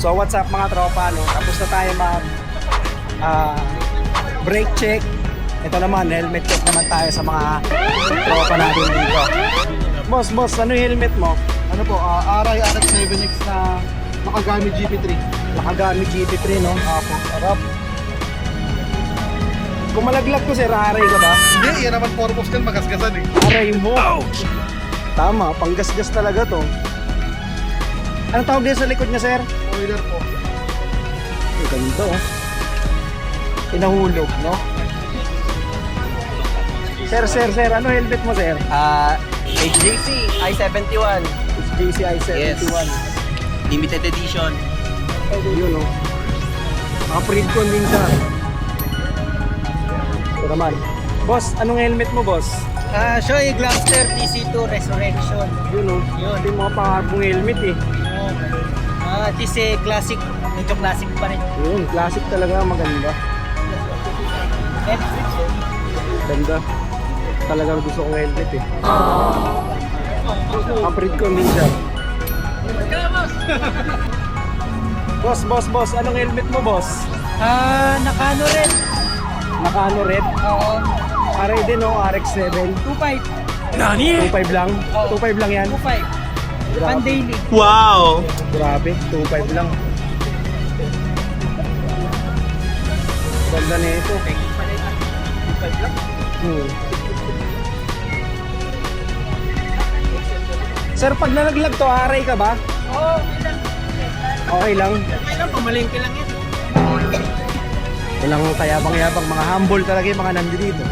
So what's up mga tropa, no? Tapos na tayo mag brake check. Ito naman, helmet check naman tayo sa mga tropa natin dito. Boss, ano yung helmet mo? Ano po, Arai RX7X na Nakagami GP3. Nakagami GP3, no? Apo, harap. Kung malaglag ko, sir, aray ka ba? Hindi, yan naman purpose din, magasgasan eh. Aray mo. Tama, panggasgas talaga to. Anong tawag din sa likod niya, sir? Spoiler po. Ang ganito, oh. Pinahulog, no? Sir, ano helmet mo, sir? HJC I-71. HJC I-71. Limited edition. Yun, no? Naka-print-con din siya. Ito naman. Boss, anong helmet mo, boss? Shoei Glamster TC2 Resurrection. Yun, no? Yun. Ito yung mga pangarapong helmet, eh. This is classic. Medyo classic pa rin. Yun, classic talaga, maganda. Ganda. Talagang gusto kong helmet, eh. Naka-print-con din siya. Boss, anong helmet mo, boss? Nakano rin. Naka-ano red? Oo. Aray din, no? RX-7. 2.5. 2.5 lang? Oo. 2.5 lang yan? 2.5. Pan daily. Wow! Grabe, 2.5 lang. Ganda na ito. 2.5 lang. Sir, pag nalaglag to, aray ka ba? Oo. Okay lang. Okay lang, pamalingki lang yan. Walang kayabang-yabang, mga humble talaga yung mga nandito.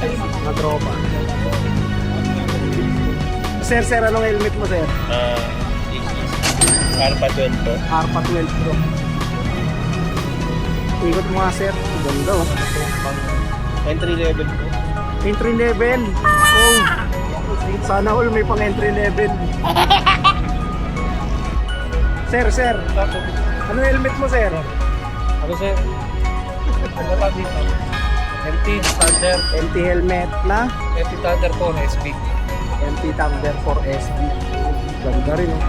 Mga tropa. Sir, anong helmet mo, sir? Carpa 12 po. Arpa 12 Pro. Ikot mo nga, sir. Ganda, oh. Entry level po. Entry level. Oh. Sana all may pang entry level. Sir. Ano helmet mo, sir? Ano sir? Ano ba dito? MT Thunder. MT helmet na MT Thunder po na SB. MT Thunder 4SB. Ganda rin, oh.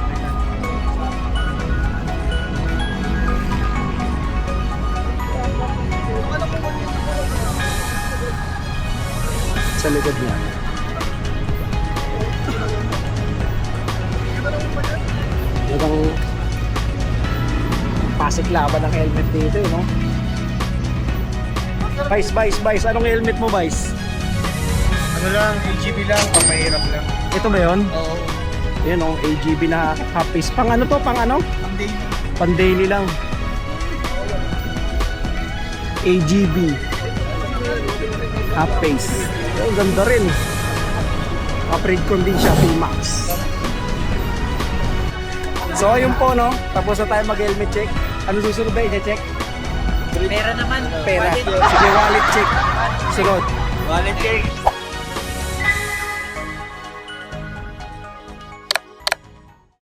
Sa likod niya. Talagang pasiklaban ng helmet dito, eh, no? Vice. Anong helmet mo, Vice? Ano lang, AGB lang, pag mahirap lang. Ito ba yun? Oo. Yan, oh, AGB na half face. Pang ano to? Pang ano? Ang daily. Pang daily lang. AGB half face. Oh, ganda rin. Upgrade ko din siya, P-Max. So ayun po, no, tapos na tayo mag-helmet check. Ano susunod ba i-check? Pera naman. Pera. Wallet. Sige, wallet check. Sunod. Wallet check.